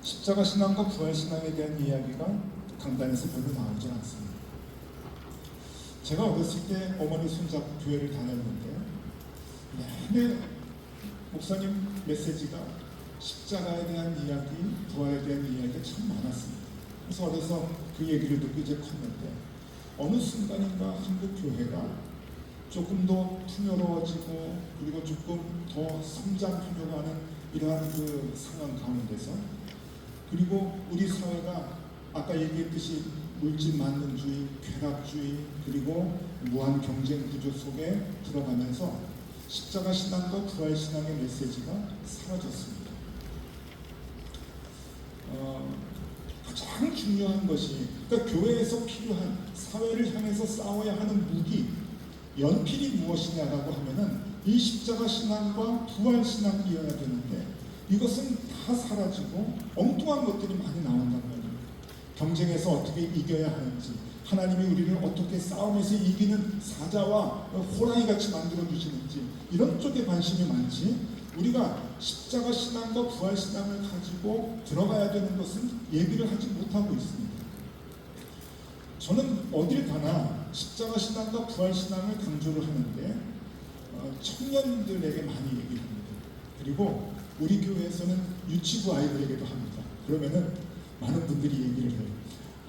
십자가 신앙과 부활 신앙에 대한 이야기가 강단에서 별로 나오지 않습니다. 제가 어렸을 때 어머니 손잡고 교회를 다녔는데 내내 목사님 메시지가 십자가에 대한 이야기, 부활에 대한 이야기가 참 많았습니다. 그래서 어려서 그 얘기를 듣고 이제 컸는데 어느 순간인가 한국 교회가 조금 더 풍요로워지고 그리고 조금 더 성장하려고 하는 이러한 그 상황 가운데서 그리고 우리 사회가 아까 얘기했듯이 물질 만능주의, 쾌락주의 그리고 무한 경쟁 구조 속에 들어가면서 십자가 신앙과 부활 신앙의 메시지가 사라졌습니다. 가장 중요한 것이 그러니까 교회에서 필요한 사회를 향해서 싸워야 하는 무기 연필이 무엇이냐라고 하면은 이 십자가 신앙과 부활 신앙이어야 되는데 이것은 다 사라지고 엉뚱한 것들이 많이 나온단 말이에요. 경쟁에서 어떻게 이겨야 하는지 하나님이 우리를 어떻게 싸움에서 이기는 사자와 호랑이같이 만들어주시는지 이런 쪽에 관심이 많지 우리가 십자가 신앙과 부활 신앙을 가지고 들어가야 되는 것은 얘기를 하지 못하고 있습니다. 저는 어딜 가나 십자가 신앙과 부활 신앙을 강조를 하는데 청년들에게 많이 얘기를 합니다. 그리고 우리 교회에서는 유치부 아이들에게도 합니다. 그러면은 많은 분들이 얘기를 해요.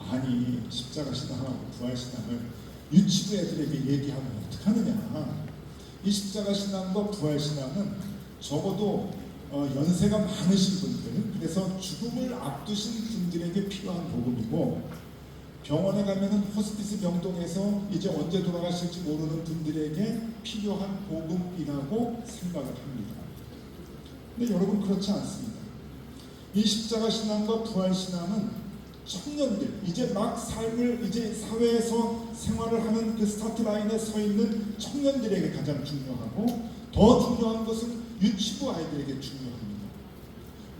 아니 십자가 신앙하고 부활 신앙을 유치부 애들에게 얘기하면 어떡하느냐. 이 십자가 신앙과 부활 신앙은 적어도 연세가 많으신 분들 그래서 죽음을 앞두신 분들에게 필요한 복음이고 병원에 가면은 호스피스 병동에서 이제 언제 돌아가실지 모르는 분들에게 필요한 복음이라고 생각을 합니다. 근데 여러분 그렇지 않습니다. 이 십자가 신앙과 부활 신앙은 청년들 이제 막 삶을 이제 사회에서 생활을 하는 그 스타트 라인에 서 있는 청년들에게 가장 중요하고 더 중요한 것은 유치부 아이들에게 중요합니다.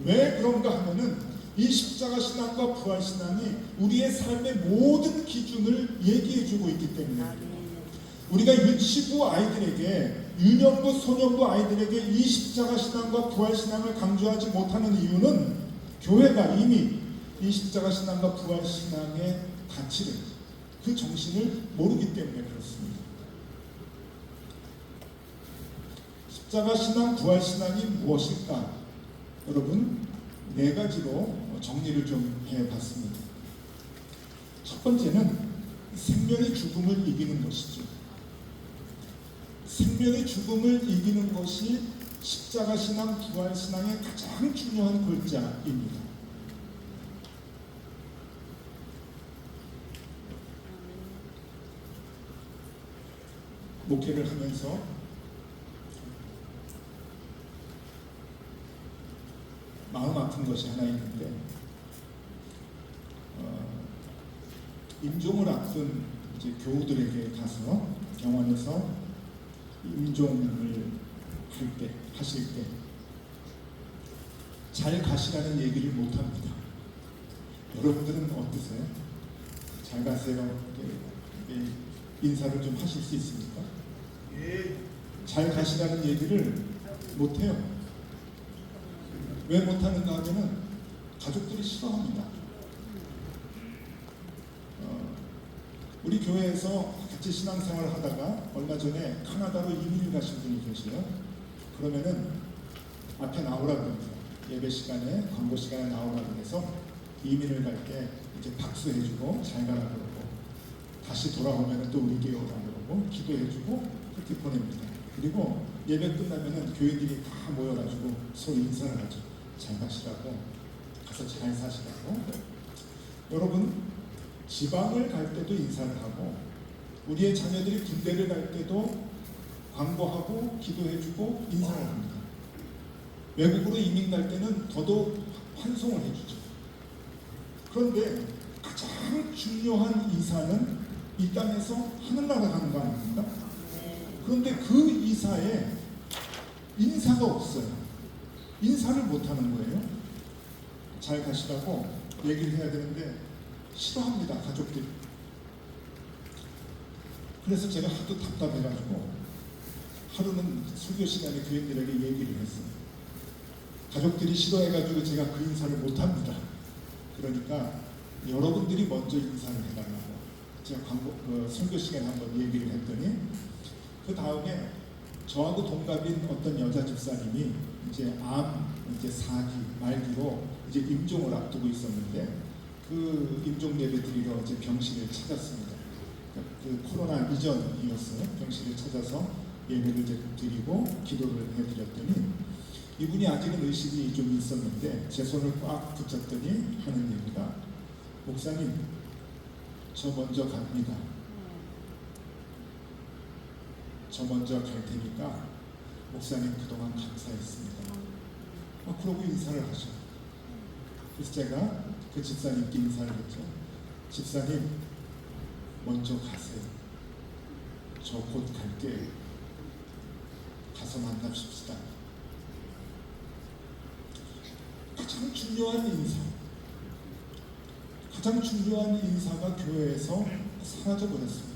왜 그런가 하면은 이 십자가 신앙과 부활 신앙이 우리의 삶의 모든 기준을 얘기해주고 있기 때문입니다. 우리가 유치부 아이들에게 유년부 소년부 아이들에게 이 십자가 신앙과 부활 신앙을 강조하지 못하는 이유는 교회가 이미 이 십자가 신앙과 부활 신앙의 가치를 그 정신을 모르기 때문에 그렇습니다. 십자가 신앙 부활 신앙이 무엇일까? 여러분 네 가지로 정리를 좀 해봤습니다. 첫 번째는 생명이 죽음을 이기는 것이죠. 생명이 죽음을 이기는 것이 십자가 신앙 부활 신앙의 가장 중요한 골자입니다. 목회를 하면서 마음 아픈 것이 하나 있는데 임종을 앞둔 이제 교우들에게 가서 병원에서 임종을 하실 때 잘 가시라는 얘기를 못합니다. 여러분들은 어떠세요? 잘 가세요. 인사를 좀 하실 수 있습니까? 잘 가시라는 얘기를 못해요. 왜 못하는가 하면은 가족들이 싫어합니다. 우리 교회에서 같이 신앙생활을 하다가 얼마 전에 카나다로 이민을 가신 분이 계세요. 그러면은 앞에 나오라 그럽니다. 예배 시간에 광고 시간에 나오라 그래서 이민을 갈 때 이제 박수해주고 잘 가라 그러고 다시 돌아오면은 또 우리 교회 오라 그러고 기도해주고 그렇게 보냅니다. 그리고 예배 끝나면은 교인들이 다 모여가지고 서로 인사를 하죠. 잘 가시라고 가서 잘 사시라고. 여러분 지방을 갈 때도 인사를 하고 우리의 자녀들이 군대를 갈 때도 광고하고 기도해주고 인사를 합니다. 외국으로 이민 갈 때는 더더욱 환송을 해주죠. 그런데 가장 중요한 이사는 이 땅에서 하늘나라 가는 거 아닙니까? 그런데 그 이사에 인사가 없어요. 인사를 못하는 거예요. 잘 가시라고 얘기를 해야 되는데 싫어합니다. 가족들이. 그래서 제가 하도 답답해가지고 하루는 설교 시간에 교인들에게 얘기를 했어요. 가족들이 싫어해가지고 제가 그 인사를 못합니다. 그러니까 여러분들이 먼저 인사를 해달라고 제가 설교 시간에 한번 얘기를 했더니, 그 다음에 저하고 동갑인 어떤 여자 집사님이 이제 이제 4기 말기로 이제 임종을 앞두고 있었는데, 그 임종 예배 드리러 이제 병실을 찾았습니다. 그 코로나 이전이었어요. 병실을 찾아서 예배를 이제 드리고 기도를 해드렸더니, 이분이 아직은 의식이 좀 있었는데 제 손을 꽉 붙잡더니 하는 얘기가, 목사님, 저 먼저 갑니다. 저 먼저 갈 테니까 목사님 그동안 감사했습니다. 그러고 인사를 하셔. 그래서 제가 그 집사님께 인사를 했죠. 집사님, 먼저 가세요. 저 곧 갈게요. 가서 만납시다. 가장 중요한 인사, 가장 중요한 인사가 교회에서 사라져버렸습니다.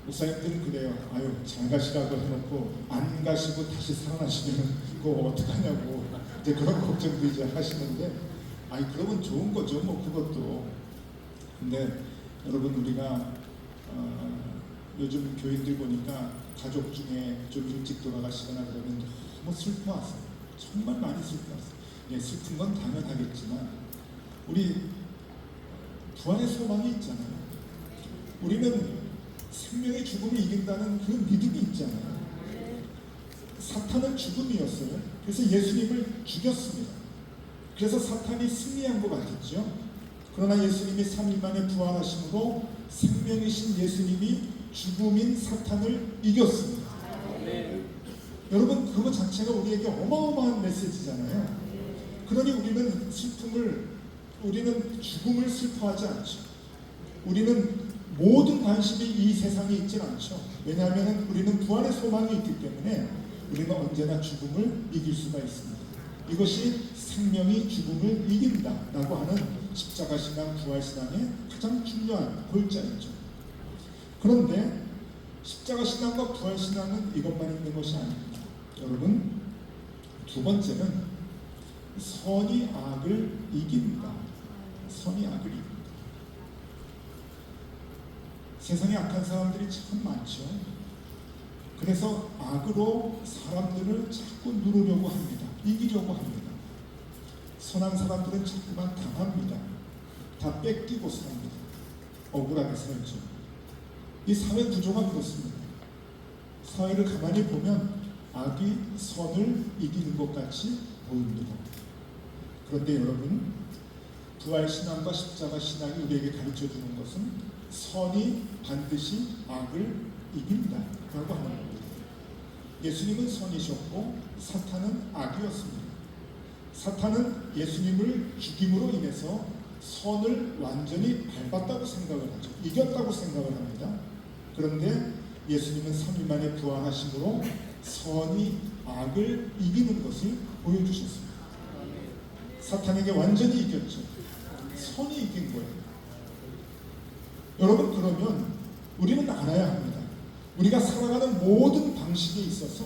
목사님들은 그래요. 아유, 잘 가시라고 해놓고 안 가시고 다시 살아나시면 그거 어떡하냐고 이제 그런 걱정도 이제 하시는데, 아니 그러면 좋은 거죠, 뭐 그것도. 근데 여러분, 우리가 요즘 교인들 보니까 가족 중에 좀 일찍 돌아가시거나 그러면 너무 슬퍼하세요. 정말 많이 슬퍼하세요. 예, 슬픈 건 당연하겠지만 우리 부활의 소망이 있잖아요. 우리는 생명의 죽음이 이긴다는 그 믿음이 있잖아요. 사탄은 죽음이었어요. 그래서 예수님을 죽였습니다. 그래서 사탄이 승리한 것 같았죠. 그러나 예수님이 3일 만에 부활하심으로 생명이신 예수님이 죽음인 사탄을 이겼습니다. 여러분, 그거 자체가 우리에게 어마어마한 메시지잖아요. 그러니 우리는 죽음을 슬퍼하지 않죠. 우리는 모든 관심이 이 세상에 있질 않죠. 왜냐하면 우리는 부활의 소망이 있기 때문에 우리는 언제나 죽음을 이길 수가 있습니다. 이것이 생명이 죽음을 이긴다라고 하는 십자가 신앙, 부활 신앙의 가장 중요한 골자이죠. 그런데 십자가 신앙과 부활 신앙은 이것만 있는 것이 아닙니다. 여러분, 두 번째는 선이 악을 이깁니다. 선이 악을 이깁니다. 세상에 악한 사람들이 참 많죠. 그래서 악으로 사람들을 자꾸 누르려고 합니다. 이기려고 합니다. 선한 사람들은 자꾸만 당합니다. 다 뺏기고 삽니다. 억울하게 살죠. 이 사회 구조가 그렇습니다. 사회를 가만히 보면 악이 선을 이기는 것 같이 보입니다. 그런데 여러분, 부활신앙과 십자가 신앙이 우리에게 가르쳐주는 것은 선이 반드시 악을 이긴다라고 하는 겁니다. 예수님은 선이셨고 사탄은 악이었습니다. 사탄은 예수님을 죽임으로 인해서 선을 완전히 밟았다고 생각을 하죠. 이겼다고 생각을 합니다. 그런데 예수님은 3일 만에 부활하심으로 선이 악을 이기는 것을 보여주셨습니다. 사탄에게 완전히 이겼죠. 선이 이긴 거예요. 여러분, 그러면 우리는 알아야 합니다. 우리가 살아가는 모든 방식에 있어서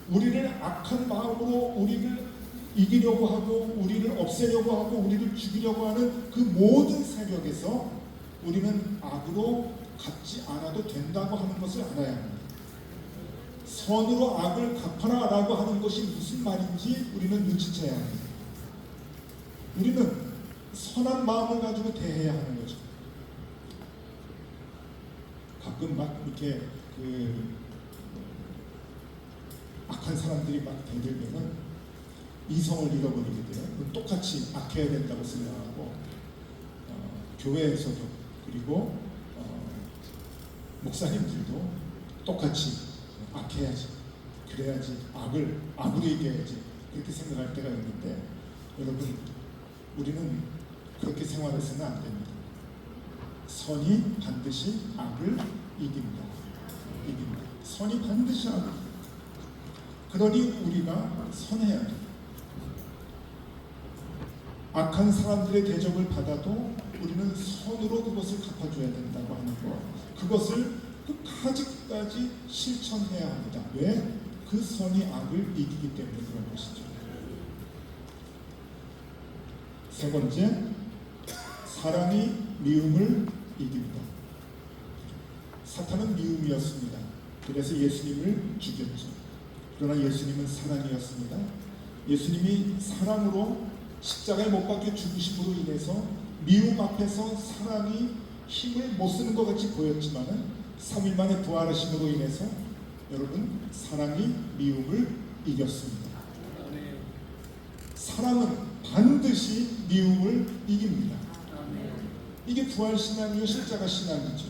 우리를 악한 마음으로 우리를 이기려고 하고 우리를 없애려고 하고 우리를 죽이려고 하는 그 모든 세력에서 우리는 악으로 갚지 않아도 된다고 하는 것을 알아야 합니다. 선으로 악을 갚아라라고 하는 것이 무슨 말인지 우리는 눈치채야 합니다. 우리는 선한 마음을 가지고 대해야 하는 거죠. 가끔 막 이렇게 악한 사람들이 막 대들면은 이성을 잃어버리게 돼요. 똑같이 악해야 된다고 생각하고 교회에서도 그리고 목사님들도 똑같이 악해야지, 그래야지, 악으로 이겨야지 그렇게 생각할 때가 있는데, 여러분, 우리는 그렇게 생활해서는 안 됩니다. 선이 반드시 악을 이깁니다. 선이 반드시 악을 이깁니다. 그러니 우리가 선해야 합니다. 악한 사람들의 대접을 받아도 우리는 선으로 그것을 갚아줘야 된다고 하는 것, 그것을 끝까지 실천해야 합니다. 왜? 그 선이 악을 이기기 때문에 그런 것이죠. 세 번째, 사랑이 미움을 이깁니다. 사탄은 미움이었습니다. 그래서 예수님을 죽였죠. 그러나 예수님은 사랑이었습니다. 예수님이 사랑으로 십자가에 못 박혀 죽으심으로 인해서 미움 앞에서 사랑이 힘을 못 쓰는 것 같이 보였지만은 3일 만에 부활하심으로 인해서 여러분 사랑이 미움을 이겼습니다. 사랑은 반드시 미움을 이깁니다. 이게 부활신앙이요 십자가 신앙이죠.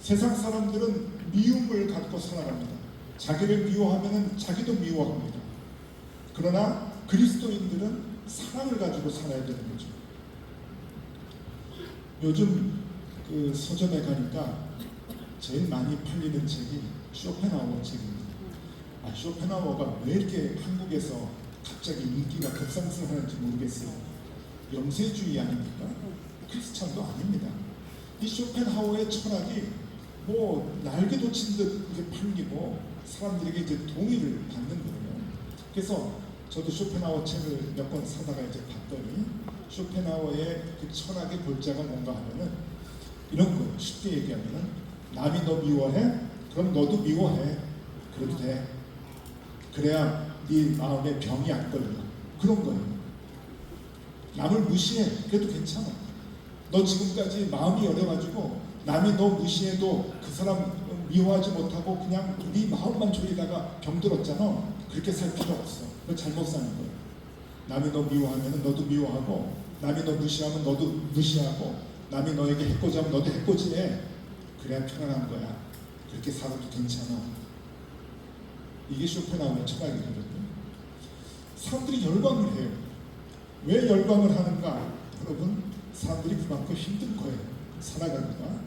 세상 사람들은 미움을 갖고 살아갑니다. 자기를 미워하면 자기도 미워합니다. 그러나 그리스도인들은 사랑을 가지고 살아야 되는 거죠. 요즘 그 서점에 가니까 제일 많이 팔리는 책이 쇼펜하우어 책입니다. 쇼펜하우어가 왜 이렇게 한국에서 갑자기 인기가 급상승하는지 모르겠어요. 영세주의 아닙니까? 크리스찬도 아닙니다. 이 쇼펜하우어의 철학이 뭐 날개 돋친 듯 이제 팔리고 사람들에게 이제 동의를 받는 거예요. 그래서 저도 쇼펜하우어 책을 몇 권 사다가 이제 봤더니 쇼펜하우어의 그 철학의 골자가 뭔가 하면은 이런 거 쉽게 얘기하면은 남이 너 미워해? 그럼 너도 미워해. 그래도 돼. 그래야 네 마음에 병이 안 걸려. 그런 거예요. 남을 무시해. 그래도 괜찮아. 너 지금까지 마음이 여려가지고 남이 너 무시해도 그 사람 미워하지 못하고 그냥 네 마음만 졸이다가 병들었잖아. 그렇게 살 필요 없어. 너 잘못 사는 거야. 남이 너 미워하면 너도 미워하고, 남이 너 무시하면 너도 무시하고, 남이 너에게 해코지하면 너도 해코지해. 그래야 편안한 거야. 그렇게 살아도 괜찮아. 이게 쇼펜하우어의 철학이거든요. 사람들이 열광을 해요. 왜 열광을 하는가? 여러분, 사람들이 그만큼 힘든 거예요. 살아가기가.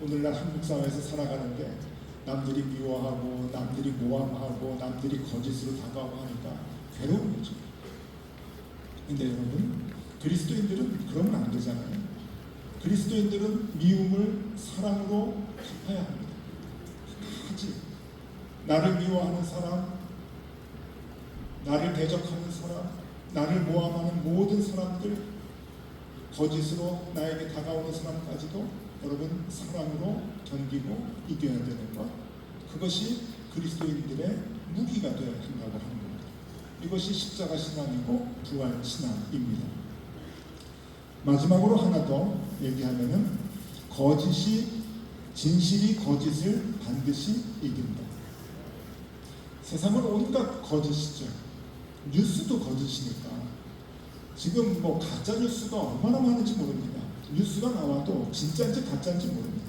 오늘날 한국 사회에서 살아가는데 남들이 미워하고 남들이 모함하고 남들이 거짓으로 다가오고 하니까 괴로운 거죠. 근데 여러분, 그리스도인들은 그러면 안 되잖아요. 그리스도인들은 미움을 사랑으로 갚아야 합니다. 하지. 나를 미워하는 사람, 나를 대적하는 사람, 나를 모함하는 모든 사람들, 거짓으로 나에게 다가오는 사람까지도 여러분 사랑으로 견디고 이겨야 되는 것, 그것이 그리스도인들의 무기가 되어야 한다고 하는 겁니다. 이것이 십자가 신앙이고 부활 신앙입니다. 마지막으로 하나 더 얘기하면은 진실이 거짓을 반드시 이긴다. 세상은 온갖 거짓이죠. 뉴스도 거짓이니까. 지금 뭐 가짜 뉴스가 얼마나 많은지 모릅니다. 뉴스가 나와도 진짜인지 가짜인지 모릅니다.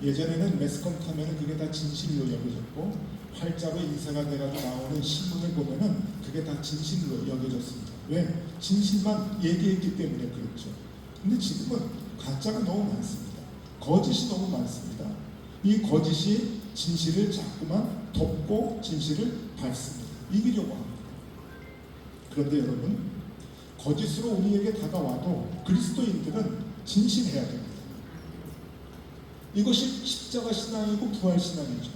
예전에는 매스컴 타면은 그게 다 진실로 여겨졌고, 활자로 인쇄가 돼가지고 나오는 신문을 보면은 그게 다 진실로 여겨졌습니다. 왜? 진실만 얘기했기 때문에 그렇죠. 근데 지금은 가짜가 너무 많습니다. 거짓이 너무 많습니다. 이 거짓이 진실을 자꾸만 덮고 진실을 밟습니다. 이기려고 합니다. 그런데 여러분, 거짓으로 우리에게 다가와도 그리스도인들은 진실해야 됩니다. 이것이 십자가 신앙이고 부활 신앙이죠.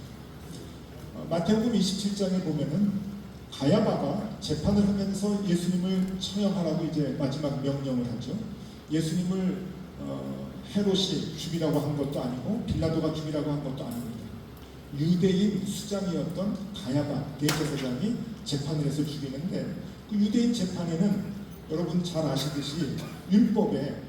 마태복음 27장에 보면은 가야바가 재판을 하면서 예수님을 처형하라고 이제 마지막 명령을 하죠. 예수님을 헤롯이 죽이라고 한 것도 아니고 빌라도가 죽이라고 한 것도 아닙니다. 유대인 수장이었던 가야바 대제사장이 재판을 해서 죽이는데, 그 유대인 재판에는 여러분 잘 아시듯이 율법에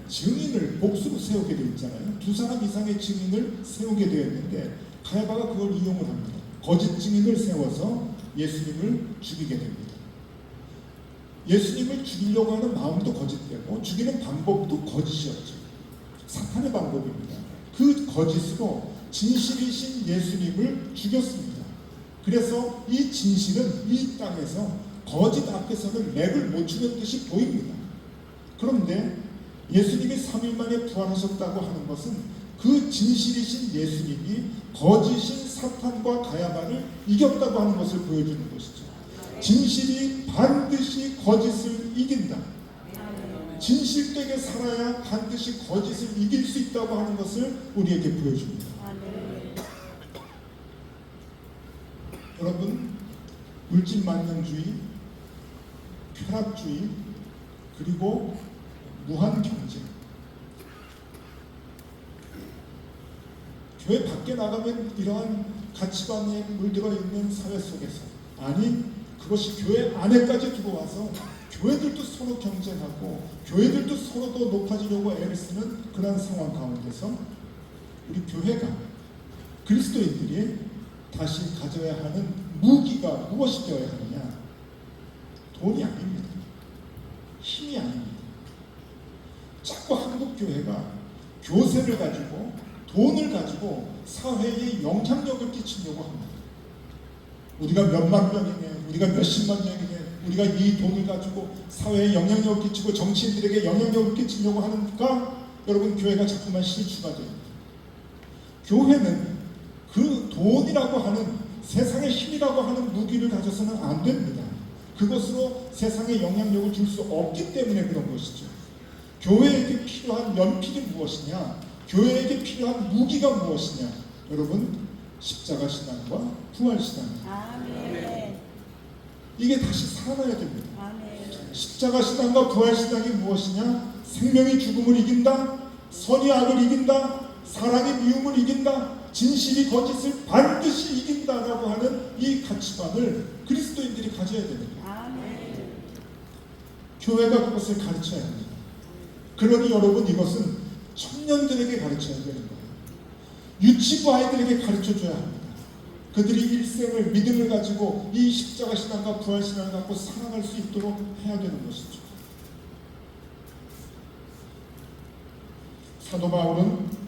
증인을 복수로 세우게 되어 있잖아요. 2사람 이상의 증인을 세우게 되어 있는데 가야바가 그걸 이용을 합니다. 거짓 증인을 세워서 예수님을 죽이게 됩니다. 예수님을 죽이려고 하는 마음도 거짓되고 죽이는 방법도 거짓이었죠. 사탄의 방법입니다. 그 거짓으로 진실이신 예수님을 죽였습니다. 그래서 이 진실은 이 땅에서 거짓 앞에서는 맥을 못 추는 듯이 보입니다. 그런데 예수님이 3일 만에 부활하셨다고 하는 것은 그 진실이신 예수님이 거짓인 사탄과 가야바를 이겼다고 하는 것을 보여주는 것이죠. 진실이 반드시 거짓을 이긴다. 진실되게 살아야 반드시 거짓을 이길 수 있다고 하는 것을 우리에게 보여줍니다. 여러분, 물질만능주의, 쾌락주의, 그리고 무한 경쟁. 교회 밖에 나가면 이러한 가치관에 물들어 있는 사회 속에서, 아니 그것이 교회 안에까지 들어와서 교회들도 서로 경쟁하고 교회들도 서로 더 높아지려고 애를 쓰는 그런 상황 가운데서 우리 교회가, 그리스도인들이 다시 가져야 하는 무기가 무엇이 되어야 하느냐? 돈이 아닙니다. 힘이 아닙니다. 자꾸 한국 교회가 교세를 가지고 돈을 가지고 사회에 영향력을 끼치려고 합니다. 우리가 몇만 명이네, 우리가 몇십만 명이네, 우리가 이 돈을 가지고 사회에 영향력을 끼치고 정치인들에게 영향력을 끼치려고 하니까 여러분, 교회가 자꾸만 실추가 됩니다. 교회는 그 돈이라고 하는, 세상의 힘이라고 하는 무기를 가져서는 안 됩니다. 그것으로 세상에 영향력을 줄 수 없기 때문에 그런 것이죠. 교회에게 필요한 연필이 무엇이냐? 교회에게 필요한 무기가 무엇이냐? 여러분, 십자가 신앙과 부활 신앙입니다. 아멘. 이게 다시 살아나야 됩니다. 아멘. 십자가 신앙과 부활 신앙이 무엇이냐? 생명이 죽음을 이긴다, 선이 악을 이긴다, 사랑이 미움을 이긴다, 진실이 거짓을 반드시 이긴다라고 하는 이 가치관을 그리스도인들이 가져야 됩니다. 아멘. 교회가 그것을 가르쳐야 합니다. 그러니 여러분, 이것은 청년들에게 가르쳐야 되는 거예요. 유치부 아이들에게 가르쳐줘야 합니다. 그들이 일생을 믿음을 가지고 이 십자가 신앙과 부활 신앙을 갖고 살아갈 수 있도록 해야 되는 것이죠. 사도 바울은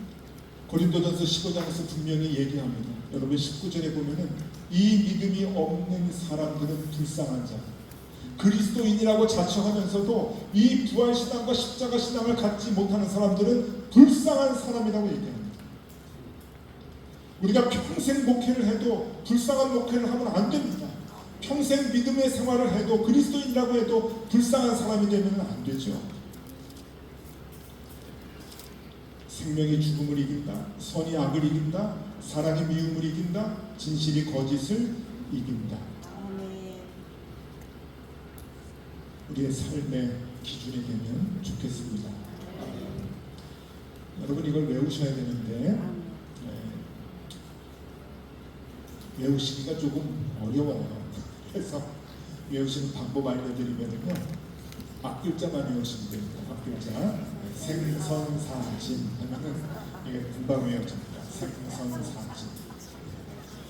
고린도전서 15장에서 분명히 얘기합니다. 여러분, 19절에 보면은 이 믿음이 없는 사람들은 불쌍한 자, 그리스도인이라고 자처하면서도 이 부활신앙과 십자가 신앙을 갖지 못하는 사람들은 불쌍한 사람이라고 얘기합니다. 우리가 평생 목회를 해도 불쌍한 목회를 하면 안 됩니다. 평생 믿음의 생활을 해도, 그리스도인이라고 해도 불쌍한 사람이 되면 안 되죠. 생명이 죽음을 이긴다, 선이 악을 이긴다, 사랑이 미움을 이긴다, 진실이 거짓을 이긴다. 우리의 삶의 기준이 되면 좋겠습니다. 여러분, 이걸 외우셔야 되는데 외우시기가 조금 어려워요. 그래서 외우시는 방법 알려드리면요, 앞글자만 외우시면 됩니다. 앞글자. 생선사진 하면은 이게 금방 외워집니다. 생선사진.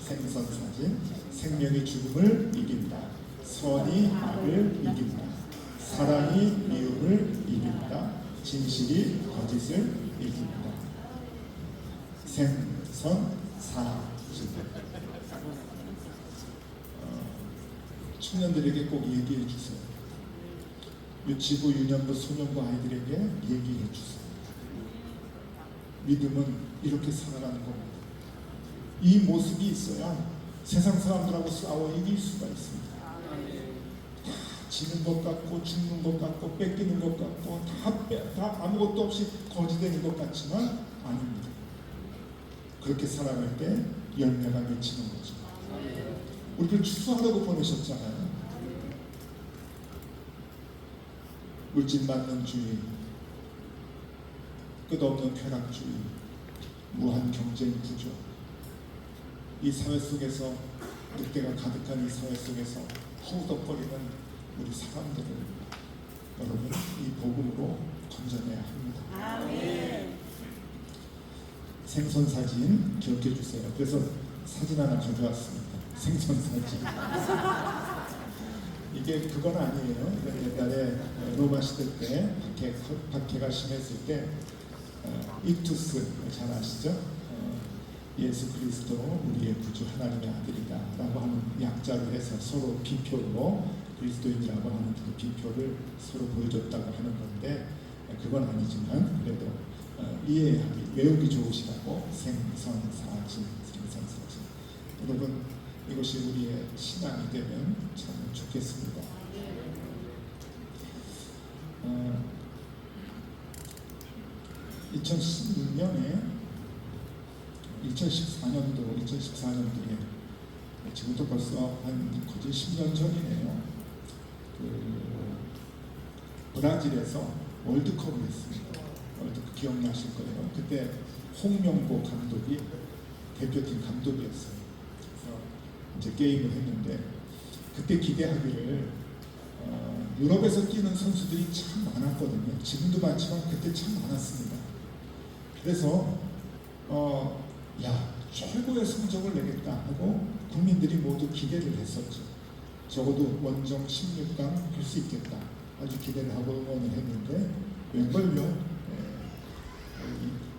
생선사진. 생명이 죽음을 이긴다, 선이 악을 이긴다, 사랑이 미움을 이긴다, 진실이 거짓을 이긴다. 생선사진. 청년들에게 꼭 얘기해 주세요. 유치부, 유년부, 소년부 아이들에게 얘기해 주세요. 믿음은 이렇게 살아가는 겁니다. 이 모습이 있어야 세상 사람들하고 싸워 이길 수가 있습니다. 다 지는 것 같고, 죽는 것 같고, 뺏기는 것 같고, 다 아무것도 없이 거지되는 것 같지만 아닙니다. 그렇게 살아갈 때 열매가 맺히는 거죠. 우리를 추수하라고 보내셨잖아요. 물질만능주의, 끝없는 쾌락주의, 무한 경쟁 구조, 이 사회 속에서, 늑대가 가득한 이 사회 속에서 허우덕거리는 우리 사람들을 여러분, 이 복음으로 건져내야 합니다. 아멘. 생선 사진 기억해 주세요. 그래서 사진 하나 가져왔습니다. 생선 사진. 이게 그건 아니에요. 옛날에 로마 시대 때 박해가 심했을 때 익투스 잘 아시죠? 예수 그리스도 우리의 구주 하나님의 아들이다 라고 하는 약자를 해서 서로 비표로, 그리스도인이라고 하는 그 비표를 서로 보여줬다고 하는 건데, 그건 아니지만 그래도 이해하기, 외우기 좋으시라고 생선사진. 여러분, 이것이 우리의 신앙이 되면 참 좋겠습니다. 2014년도에 지금도 벌써 한 거의 10년 전이네요. 브라질에서 월드컵을 했습니다. 월드컵 기억나실 거예요. 그때 홍명보 감독이 대표팀 감독이었어요. 그래서 이제 게임을 했는데 그때 기대하기를 유럽에서 뛰는 선수들이 참 많았거든요. 지금도 많지만 그때 참 많았습니다. 그래서 최고의 성적을 내겠다 하고 국민들이 모두 기대를 했었죠. 적어도 원정 16강 할 수 있겠다. 아주 기대를 하고 응원을 했는데 웬걸요?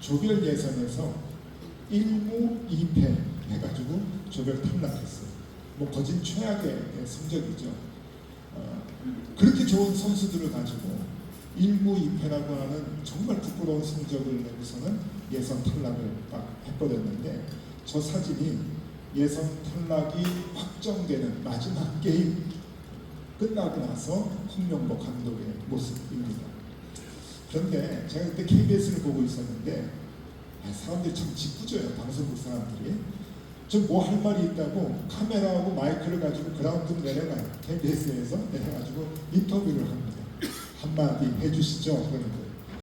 조별 예선에서 1무 2패 해가지고 조별 탈락했어요. 뭐 거진 최악의 성적이죠. 그렇게 좋은 선수들을 가지고 1무 2패라고 하는 정말 부끄러운 성적을 내고서는 예선 탈락을 딱 해버렸는데 저 사진이 예선 탈락이 확정되는 마지막 게임 끝나고 나서 홍명보 감독의 모습입니다. 그런데 제가 그때 KBS를 보고 있었는데 사람들이 참 짓궂어요. 방송국 사람들이. 좀 뭐 할 말이 있다고 카메라하고 마이크를 가지고 그라운드로 내려가요. KBS에서 내려가지고 인터뷰를 합니다. 한마디 해주시죠. 그러는 거예요.